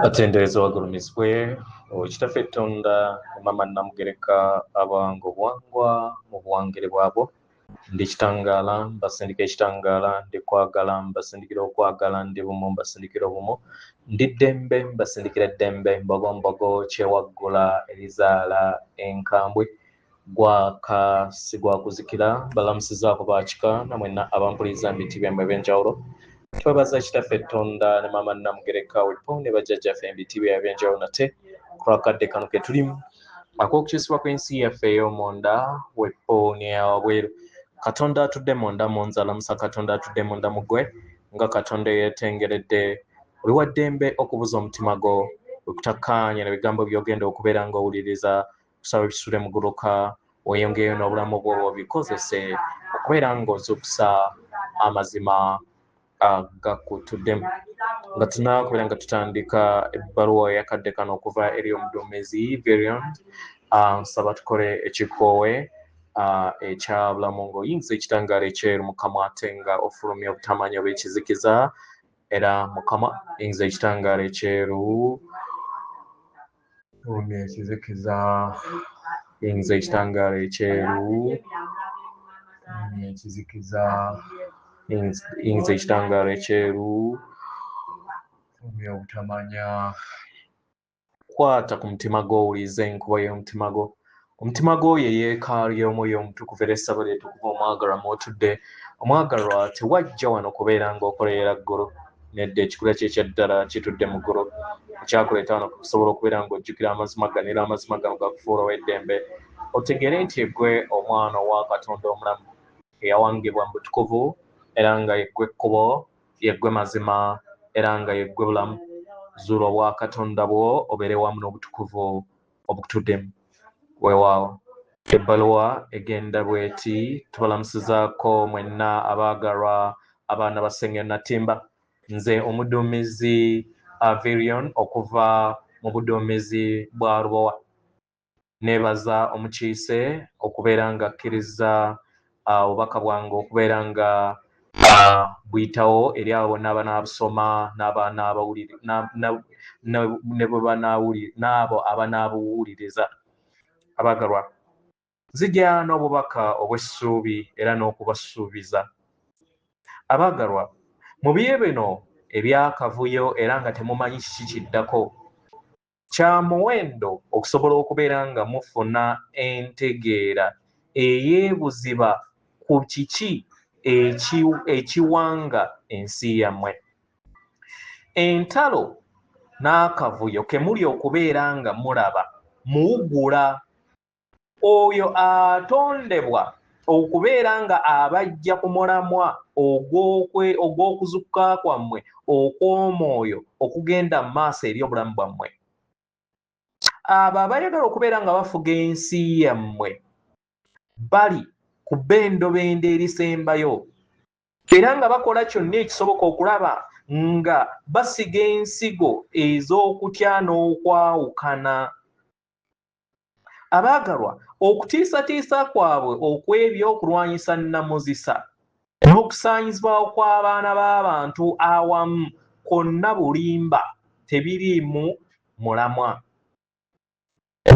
Atendereza wagulumizibwe ekitaffe Tonda Mama Namugereka abango bwangwa mu buwangire bwabwo ndi kitangaala mbasindika ekitangaala ndi kwagala mbasindikira okwagala ndi bumu mbasindikira obumu ndi ddembe mbasindikira eddembe mbogombogo kyewaggula erizaala enkambwe gwaka sigwakuzikira balamusizaako bakika namwenna abampuliriza mu biti byemmwe ebyenjawulo twebaza kitaffe Tonda ne Mama Namugereka wepo ne bajjajjaffe ebiti by'ebyenjawulo nate kulwakadde kano ke tulimu ak'okukyusibwa kw'ensi yaffe ey'omunda wepo n'eyawabweru Katonda atudde munda mu nze alamusa Katonda atudde munda mu ggwe nga Katonda yeetengeredde oli wa ddembe okubuza omutima gwo okutakkaanya n'ebigambo by'ogenda okubeera ng'owuliriza kusaba ebisule mu guluka weyongeyo n'obulamu bwo bikozese okubeera ng'ozuukusa amazima agakutuddemu nga tunakubeera nga tutandika ebbaluwa yakadde kano okuva eri omuduumizi Variant nsaba tukole ekikoowe ekya bulamu ng'oyinza ekitangaala ekyeru Mukama ate nga ofulumya obutamanya obw'ekizikiza era Mukama yinza ekitangaala ekyeru fulumya ekizikiza yinza ekitangaala ekyeru ekizikiza yinza ekitangaala ekyeru fulumya obutamanya kwata ku mutima gwo owulize enkuba y'omutima gwo omutima gwo ye yeekaalu y'omwoyo omutukuvu era essabo lyetukuvu omwagalwa mw'otudde omwagalwa tewajja wano kubeera ng'okolerera ggulu nedda ekikula kye ekyaddala kitudde mu ggulu ekyakuleeta wano kusobola okubeera ng'ojjukira amazima gano era amazima gano gakufuula ow'eddembe otegere nti eggwe omwana owa Katonda omulamu eyawangibwa mu butukuvu era nga yeggwe ekkubo yeggwe mazima era nga yeggwe bulamu zuula obwa Katonda bwo obeere wamu n'obutukuvu obukutuddemu weewaawo ebbaluwa egenda bw'eti tubalamusizaako mwenna abaagalwa abaana ba Sengya Natimba nze omuduumizi Varian okuva mu buduumizi bwa Lubowa neebaza omukiise okubeera nga akkiriza obubaka bwange okubeera nga buyitawo eri abo bonna abanaabusoma n'abo abanaabuwuliriza abaagalwa zijja n'obubaka obw'essuubi era n'okubasuubiza abaagalwa mu biro bino ebyakavuyo era nga temumanyi kiki kiddako kya muwendo okusobola okubeera nga mufuna entegeera ey'ebuziba ku kiki ekiwanga ensi yammwe entalo n'akavuyo ke muli okubeera nga mulaba muwugula oyo atondebwa okubeera nga abajja ku mulamwa ogw'okuzukka kwammwe okw'omwoyo okugenda mu maaso eri obulamu bwammwe abo abayagala okubeera nga bafuga ensi yammwe bali ku bbendobendo erisembayo era nga bakola kyonna ekisoboka okulaba nga basiga ensigo ez'okutya n'okwawukana abaagalwa okutiisatiisa kwabwe okw'ebyo okulwanyisa nnamuzisa n'okusaanyizibwawo kw'abaana b'abantu awamu konna bulimba tebiriimu mulamwa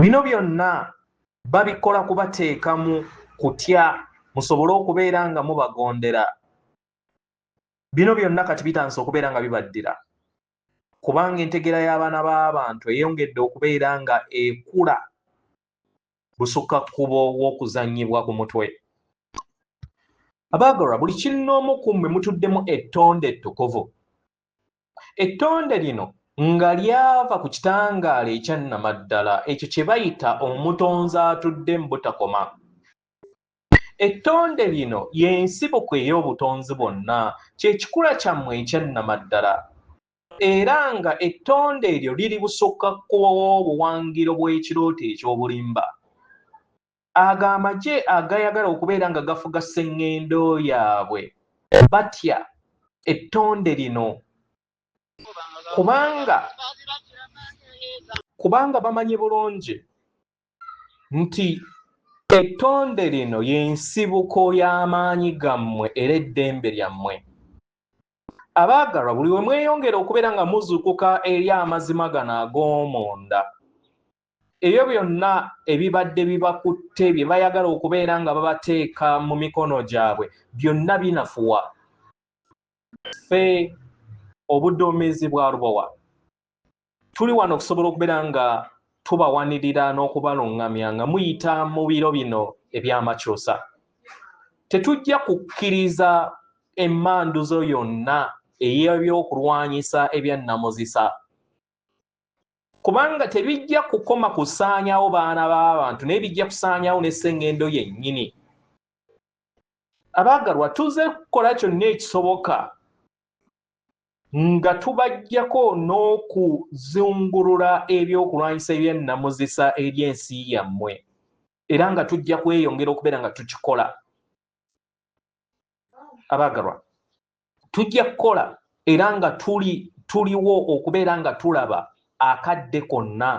bino byonna babikola kubateekamu kutya musobole okubeera nga mubagondera bino byonna kati bitandise okubeera nga bibaddira kubanga entegera y'abaana b'abantu eyongedde okubeera nga ekula busukka kkubo w'okuzannyibwa ku mutwe abaagalwa buli kinnoomu ku mmwe mutuddemu ettonde ettukuvu ettonde lino nga lyava ku kitangaala ekyannamaddala ekyo kye bayita omutonzi atudde mu butakoma ettonde lino y'ensibuko ey'obutonzi bwonna kyekikula kyammwe ekyannamaddala era nga ettonde eryo liri busukka kkubo w'obuwangiro bw'ekirooto eky'obulimba ago amagye agayagala okubeera nga gafuga sseŋŋendo yaabwe batya ettonde lino kubanga bamanyi bulungi nti ettonde lino y'ensibuko y'amaanyi gammwe era eddembe lyammwe abaagalwa buli we mweyongera okubeera nga muzuukuka eri amazima gano ag'omunda ebyo byonna ebibadde bibakutte bye bayagala okubeera nga babateeka mu mikono gyabwe byonna binafuwa ffe obuduumizi bwa Lubowa tuli wano okusobola okubeera nga tubawanirira n'okubaluŋŋamya nga muyita mu biro bino eby'amakyusa tetujja kukkiriza emmanduzo yonna ey'ebyokulwanyisa ebyannamuzisa kubanga tebijja kukoma kusaanyawo baana b'abantu naye bijja kusaanyawo n'esseŋŋendo yennyini abaagalwa tuze kukola kyonna ekisoboka nga tubajjako n'okuzungulula ebyokulwanyisa ebyannamuzisa ery'ensi yammwe era nga tujja kweyongera okubeera nga tukikola abaagalwa tujja kukola era nga tuliwo okubeera nga tulaba akadde konna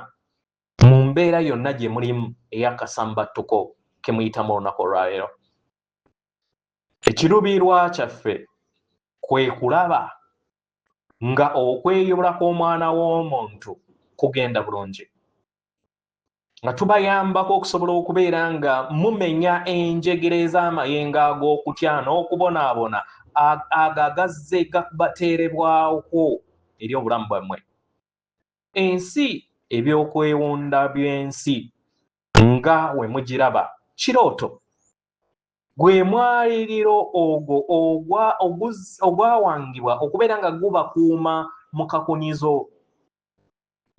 mu mbeera yonna gye mulimu ey'akasambattuko ke muyitamu olunaku olwaleero ekiruubirirwa kyaffe kwe kulaba nga okweyobola kw'omwana w'omuntu kugenda bulungi nga tubayambako okusobola okubeera nga mumenya enjegere ez'amayengo ag'okutya n'okubonaabona agagazze gabateerebwako eri obulamu bwammwe ensi ebyokwewunda by'ensi nga we mugiraba kirooto gwe mwaliriro ogwo ogwawangibwa okubeera nga gubakuuma mu kakunyizo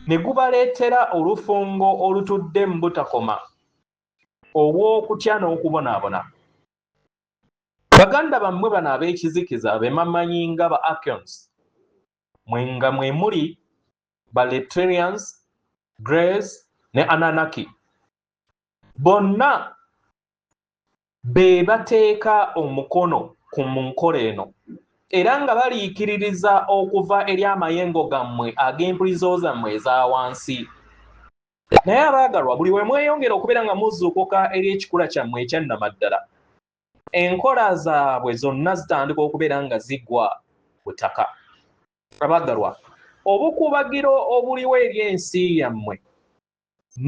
ne gubaleetera olufungo olutudde mu butakoma obw'okutya n'okubonaabona baganda bammwe bano ab'ekizikiza be mamanyi nga ba Acheons nga mwe muli ba Leptarians, Greys ne Anunnaki bonna be bateeka omukono ku mu nkola eno era nga baliikiririza okuva eri amayengo gammwe ag'empulizo zammwe eza wansi naye abaagalwa buli we mweyongera okubeera nga muzuukuka eri ekikula kyammwe ekyannamaddala enkola zaabwe zonna zitandika okubeera nga zigwa butaka abaagalwa obukuubagiro obuliwo eri ensi yammwe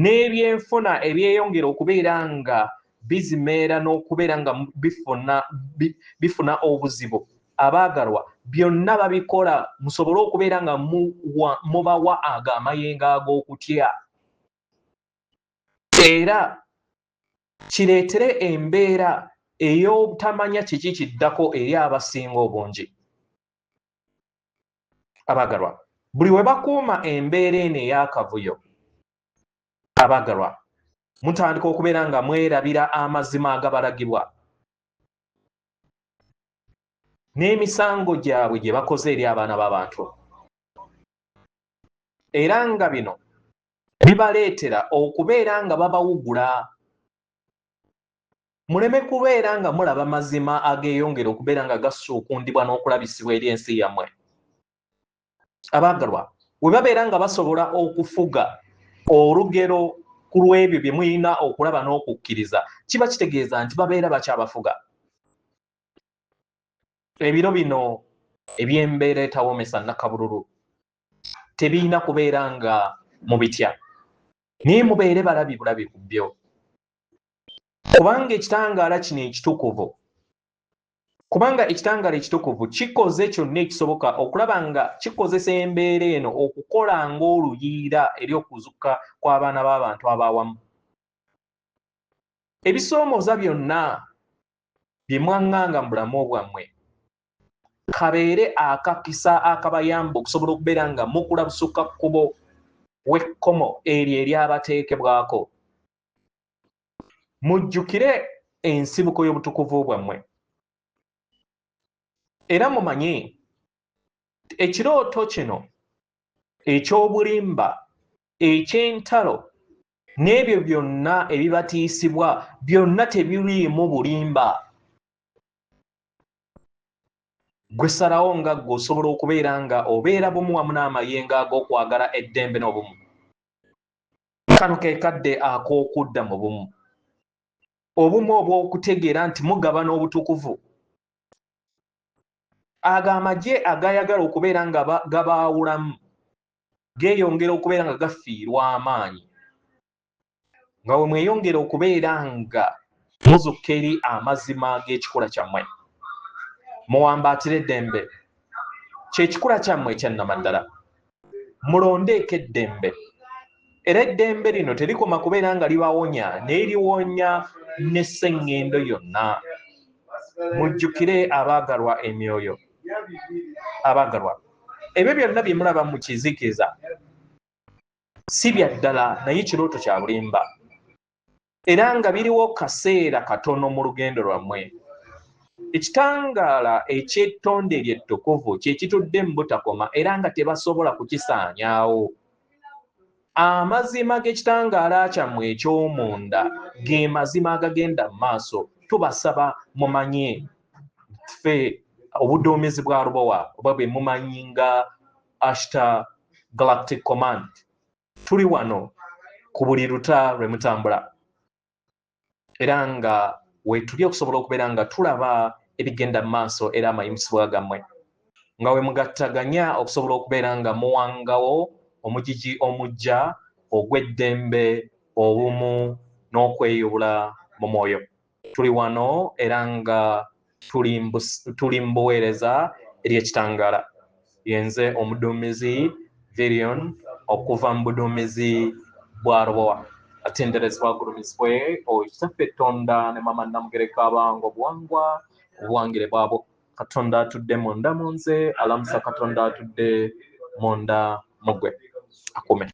n'ebyenfuna ebyeyongera okubeera nga bizimeera n'okubeera nga bifuna obuzibu abaagalwa byonna babikola musobole okubeera nga mubawa ago amayengo ag'okutya era kireetere embeera ey'obutamanya kiki kiddako eri abasinga obungi abaagalwa buli we bakuuma embeera eno ey'akavuyo abaagalwa mutandika okubeera nga mwerabira amazima agabalagibwa n'emisango gyabwe gye bakoze eri abaana b'abantu era nga bino bibaleetera okubeera nga babawugula muleme kubeera nga mulaba mazima ageeyongera okubeera nga gasuukundibwa n'okulabisibwa eri ensi yammwe abaagalwa we babeera nga basobola okufuga olugero ku lw'ebyo bye mulina okulaba n'okukkiriza kiba kitegeeza nti babeera bakyabafuga ebiro bino eby'embeera etawomesa nnakabululu tebirina kubeera nga mubitya naye mubeere balabi bulabi ku byo kubanga ekitangaala kino ekitukuvu kikoze kyonna ekisoboka okulaba nga kikozesa embeera eno okukola ng'oluyiira eri okuzuka kw'abaana b'abantu ab'awamu ebisoomooza byonna bye mwaŋŋanga mu bulamu bwammwe kabeere akakisa akabayamba okusobola okubeera nga mukula busukka kkubo w'ekkomo eryo eryabateekebwako mujjukire ensibuko y'obutukuvu bwammwe era mumanye ekirooto kino eky'obulimba eky'entalo n'ebyo byonna ebibatiisibwa byonna tebiriimu bulimba gwe salawo nga gwe osobola okubeera nga obeera bumu wamu n'amayengo ag'okwagala eddembe n'obumu kano ke kadde ak'okudda mu bumu obumu obw'okutegeera nti mugabana obutukuvu ago amagye agayagala okubeera nga gabaawulamu geeyongera okubeera nga gafiirwa amaanyi nga we mweyongera okubeera nga muzukka eri amazima g'ekikula kyammwe muwambaatire eddembe kyekikula kyammwe ekyannamaddala mulondeeko eddembe era eddembe lino terikoma kubeera nga libawonya naye liwonya n'esseŋŋendo yonna mujjukire abaagalwa emyoyo abaagalwa ebyo byonna bye mulaba mu kizikiza si bya ddala naye kirooto kya bulimba era nga biriwo kaseera katono mu lugendo lwammwe ekitangaala ekyettonde eryettukuvu kye kitudde mu butakoma era nga tebasobola kukisaanyaawo amazima g'ekitangaala kyammwe eky'omunda ge mazima agagenda mu maaso tubasaba mumanye ffe obuduumizi bwa lubowa oba bwe mumanyi nga Ashtar Galactic Command tuli wano ku buli luta lwe mutambula era nga wetuli okusobola okubeera nga tulaba ebigenda mu maaso era amayimusibwa gammwe nga we mugattaganya okusobola okubeera nga muwangawo omugigi omujja ogw'eddembe obumu n'okweyubula mu mwoyo tuli wano era nga tuli mu buweereza eri ekitangaala yenze omuduumizi Virion okuva mu buduumizi bwa lubowa atenderezebwa agulumizibwe kitaffe Tonda ne Mama Namugereka abange obuwangwa obuwangire bwabo Katonda atudde munda mu nze alamusa Katonda atudde munda mu ggwe akume